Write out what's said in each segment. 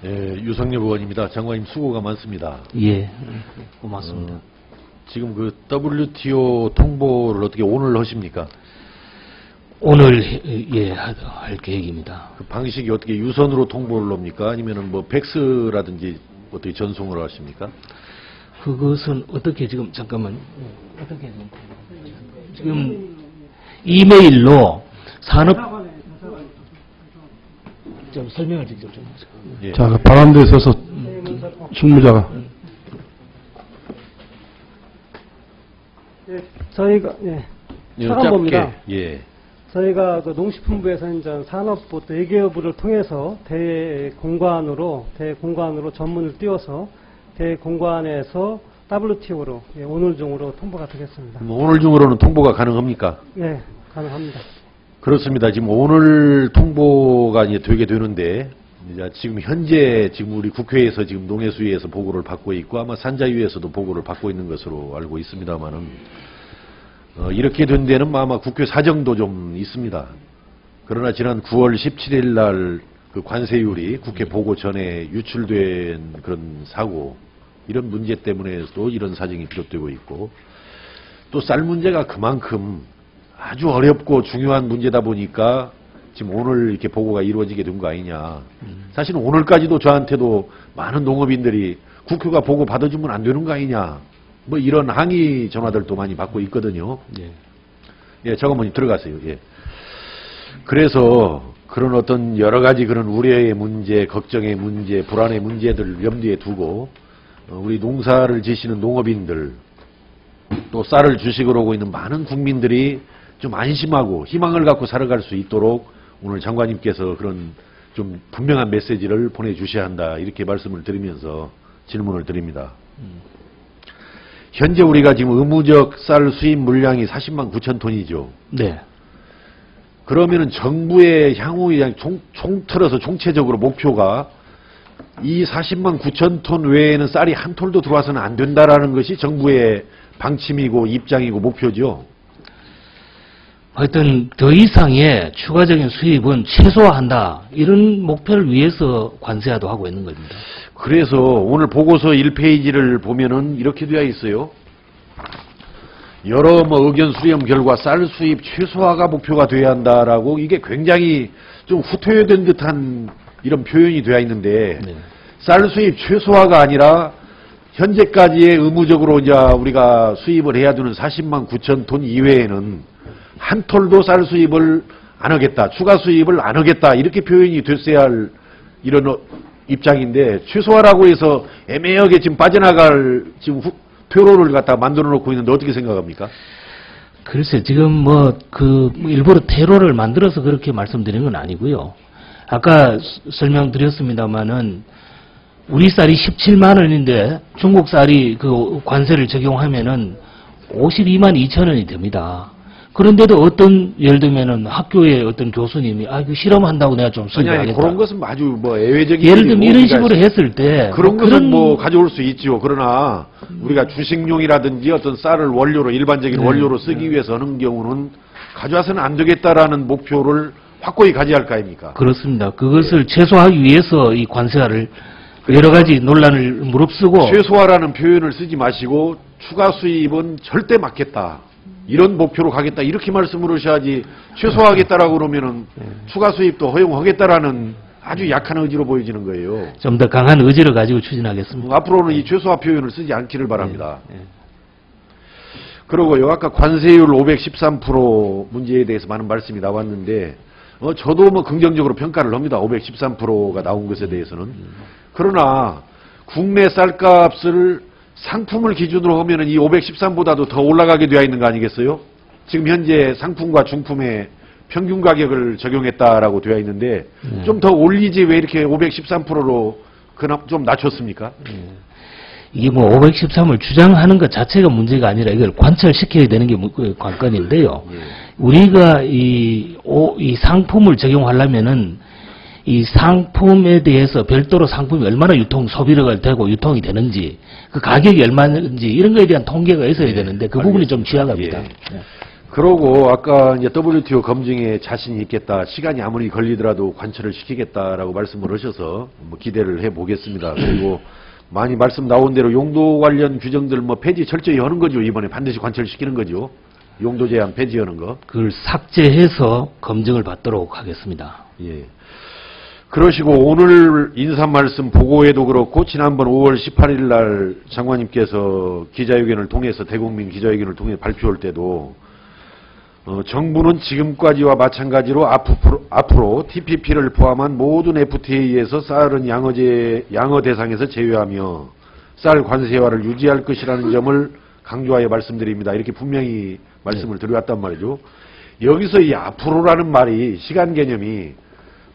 예, 유성엽 의원입니다. 장관님 수고가 많습니다. 예, 고맙습니다. 지금 그 WTO 통보를 어떻게 오늘 하십니까? 오늘 할 계획입니다. 그 방식이 어떻게 유선으로 통보를 합니까? 아니면은 뭐 팩스라든지 어떻게 전송을 하십니까? 그것은 어떻게 지금 잠깐만 어떻게 지금 이메일로 산업 좀 설명을 직접 좀 하세요. 예. 자, 바람대에 서서 충무자가. 저희가 차관보입니다. 예. 저희가 그 농식품부에서 이제 산업부 대기업을 통해서 대공관으로 전문을 띄워서 대공관에서 WTO로 오늘 중으로 통보가 되겠습니다. 오늘 중으로는 통보가 가능합니까? 네, 가능합니다. 그렇습니다. 지금 오늘 통보가 이제 되게 되는데, 이제 지금 현재 지금 우리 국회에서 지금 농해수위에서 보고를 받고 있고 아마 산자위에서도 보고를 받고 있는 것으로 알고 있습니다만은, 이렇게 된 데는 아마 국회 사정도 좀 있습니다. 그러나 지난 9월 17일 날 그 관세율이 국회 보고 전에 유출된 그런 사고, 이런 문제 때문에도 이런 사정이 비롯되고 있고, 또 쌀 문제가 그만큼 아주 어렵고 중요한 문제다 보니까 지금 오늘 이렇게 보고가 이루어지게 된 거 아니냐. 사실은 오늘까지도 저한테도 많은 농업인들이 국회가 보고 받아주면 안 되는 거 아니냐. 뭐 이런 항의 전화들도 많이 받고 있거든요. 예, 저거만 들어가세요. 예. 그래서 그런 어떤 여러 가지 그런 우려의 문제, 걱정의 문제, 불안의 문제들을 염두에 두고 우리 농사를 지시는 농업인들, 또 쌀을 주식으로 하고 있는 많은 국민들이 좀 안심하고 희망을 갖고 살아갈 수 있도록 오늘 장관님께서 그런 좀 분명한 메시지를 보내주셔야 한다, 이렇게 말씀을 드리면서 질문을 드립니다. 현재 우리가 지금 의무적 쌀 수입 물량이 40만 9천 톤이죠. 네. 그러면은 정부의 향후 총틀어서 총체적으로 목표가 이 40만 9천 톤 외에는 쌀이 한 톨도 들어와서는 안 된다라는 것이 정부의 방침이고 입장이고 목표죠. 하여튼 더 이상의 추가적인 수입은 최소화한다, 이런 목표를 위해서 관세화도 하고 있는 겁니다. 그래서 오늘 보고서 1페이지를 보면은 이렇게 되어 있어요. 여러 의견 수렴 결과 쌀 수입 최소화가 목표가 되어야 한다라고, 이게 굉장히 좀 후퇴된 듯한 이런 표현이 되어 있는데, 네. 쌀 수입 최소화가 아니라 현재까지의 의무적으로 이제 우리가 수입을 해야 되는 40만 9천 톤 이외에는 한 톨도 쌀 수입을 안 하겠다, 추가 수입을 안 하겠다, 이렇게 표현이 됐어야 할 이런 입장인데, 최소화라고 해서 애매하게 지금 빠져나갈 지금 표로를 갖다 만들어 놓고 있는데 어떻게 생각합니까? 글쎄, 지금 일부러 퇴로를 만들어서 그렇게 말씀드리는 건 아니고요. 아까 설명드렸습니다마는 우리 쌀이 17만 원인데 중국 쌀이 그 관세를 적용하면은 52만 2천 원이 됩니다. 그런데도 예를 들면은 학교에 어떤 교수님이 이거 실험한다고 내가 좀 수입하겠다. 그런 것은 아주 애외적인. 예를 들면 이런 식으로 했을 때 그런 것은 가져올 수 있죠. 그러나 우리가 주식용이라든지 어떤 쌀을 원료로, 일반적인 원료로 쓰기 위해서 하는 경우는 가져와서는 안 되겠다라는 목표를 확고히 가져야 할 거 아닙니까? 그렇습니다. 그것을 최소화하기 위해서 이 관세화를 여러 가지 논란을 무릅쓰고, 최소화라는 표현을 쓰지 마시고 추가 수입은 절대 막겠다, 이런 목표로 가겠다, 이렇게 말씀을 하셔야지, 최소화하겠다라고 그러면은 추가 수입도 허용하겠다라는 아주 약한 의지로 보여지는 거예요. 좀 더 강한 의지를 가지고 추진하겠습니다. 앞으로는 이 최소화 표현을 쓰지 않기를 바랍니다. 그리고요, 아까 관세율 513% 문제에 대해서 많은 말씀이 나왔는데, 저도 긍정적으로 평가를 합니다. 513%가 나온 것에 대해서는. 그러나 국내 쌀값을 상품을 기준으로 하면은 이 513보다도 더 올라가게 되어 있는 거 아니겠어요? 지금 현재 상품과 중품의 평균 가격을 적용했다라고 되어 있는데, 좀 더 올리지 왜 이렇게 513%로 좀 낮췄습니까? 이게 513을 주장하는 것 자체가 문제가 아니라 이걸 관철시켜야 되는 게 관건인데요. 우리가 이 상품을 적용하려면은 이 상품에 대해서 별도로 상품이 얼마나 소비가 되고 유통이 되는지, 그 가격이 얼마인지 이런 거에 대한 통계가 있어야 되는데 그 부분이 좀 취약합니다. 그러고 아까 이제 WTO 검증에 자신이 있겠다, 시간이 아무리 걸리더라도 관철을 시키겠다라고 말씀을 하셔서 뭐 기대를 해보겠습니다. 그리고 많이 말씀 나온 대로 용도 관련 규정들 뭐 폐지 철저히 하는 거죠. 이번에 반드시 관철시키는 거죠. 용도 제한 폐지하는 거. 그걸 삭제해서 검증을 받도록 하겠습니다. 예. 그러시고 오늘 인사 말씀 보고에도 그렇고 지난번 5월 18일 날 장관님께서 기자회견을 통해서 대국민 기자회견을 통해 발표할 때도 정부는 지금까지와 마찬가지로 앞으로 TPP를 포함한 모든 FTA에서 쌀은 양어 대상에서 제외하며 쌀 관세화를 유지할 것이라는 점을 강조하여 말씀드립니다. 이렇게 분명히 말씀을 드려왔단 말이죠. 여기서 이 앞으로라는 말이 시간 개념이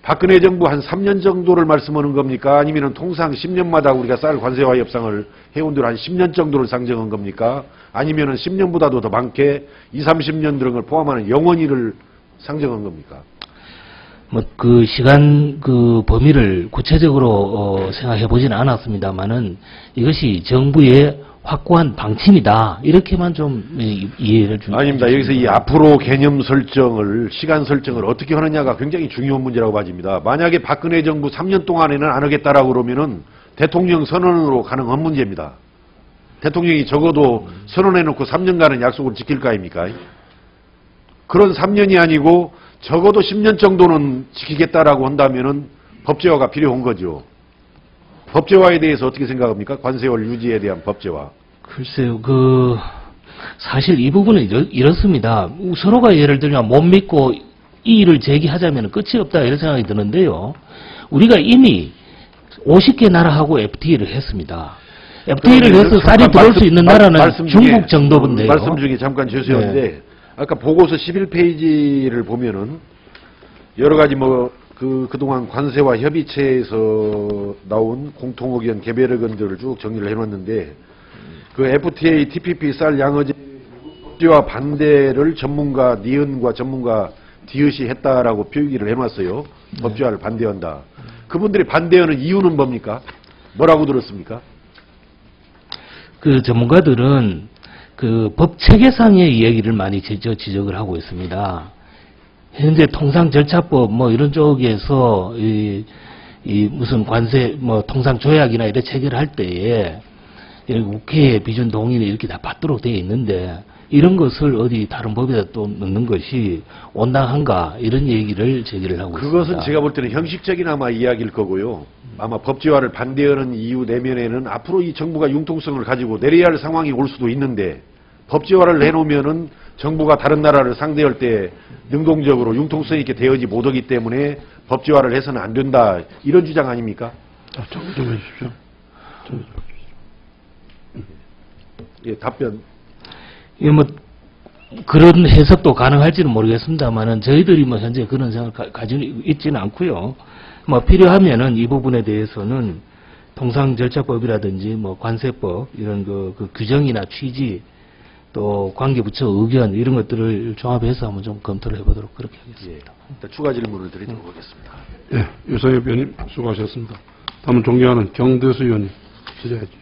박근혜 정부 한 3년 정도를 말씀하는 겁니까? 아니면 통상 10년마다 우리가 쌀 관세화 협상을 해온 대로 한 10년 정도를 상정한 겁니까? 아니면 10년보다도 더 많게 20, 30년 들은 걸 포함하는 영원히를 상정한 겁니까? 뭐 그 시간 그 범위를 구체적으로 생각해 보지는 않았습니다만은 이것이 정부의 확고한 방침이다. 이렇게만 좀 이해를 좀. 아닙니다. 여기서 이 앞으로 개념 설정을, 시간 설정을 어떻게 하느냐가 굉장히 중요한 문제라고 봐집니다. 만약에 박근혜 정부 3년 동안에는 안 하겠다라고 그러면은 대통령 선언으로 가능한 문제입니다. 대통령이 적어도 선언해놓고 3년간은 약속을 지킬 거 아닙니까? 그런 3년이 아니고 적어도 10년 정도는 지키겠다라고 한다면은 법제화가 필요한 거죠. 법제화에 대해서 어떻게 생각합니까? 관세월 유지에 대한 법제화. 글쎄요, 사실 이 부분은 이렇습니다. 서로가 예를 들면 못 믿고 이의를 제기하자면 끝이 없다 이런 생각이 드는데요. 우리가 이미 50개 나라하고 FTA를 했습니다. FTA를 해서 쌀이 들어올 수 있는 나라는 중국 정도인데요. 말씀 중에 잠깐 죄송한데 네. 아까 보고서 11페이지를 보면은 여러 가지 그동안 관세와 협의체에서 나온 공통의견, 개별 의견들을 쭉 정리를 해놨는데 그 FTA, TPP 쌀 양어제 법제화 반대를 전문가 니은과 전문가 디엇이 했다라고 표기를 해놨어요. 법제화를 반대한다. 그분들이 반대하는 이유는 뭡니까? 뭐라고 들었습니까? 그 전문가들은 그 법 체계상의 이야기를 많이 지적을 하고 있습니다. 현재 통상절차법 이런 쪽에서 이 무슨 관세 통상 조약이나 이런 체결을 할 때에 국회의 비준 동의를 이렇게 다 받도록 되어 있는데 이런 것을 어디 다른 법에다 또 넣는 것이 온당한가 이런 얘기를 제기를 하고 있습니다. 그것은 제가 볼 때는 형식적인 아마 이야기일 거고요. 아마 법제화를 반대하는 이유 내면에는 앞으로 이 정부가 융통성을 가지고 내려야 할 상황이 올 수도 있는데 법제화를 해놓으면은 정부가 다른 나라를 상대할 때 능동적으로 융통성 있게 대하지 못하기 때문에 법제화를 해서는 안 된다. 이런 주장 아닙니까? 정리 좀 해주십시오. 예, 답변. 예, 그런 해석도 가능할지는 모르겠습니다만은 저희들이 현재 그런 생각을 가지고 있지는 않고요. 필요하면은 이 부분에 대해서는 통상절차법이라든지 관세법 이런 그 규정이나 취지 또 관계부처 의견 이런 것들을 종합해서 한번 좀 검토를 해보도록 그렇게 하겠습니다. 예, 일단 추가 질문을 드리도록 하겠습니다. 예, 유성엽 의원님 수고하셨습니다. 다음은 존경하는 경대수 의원님 질의해 주십시오.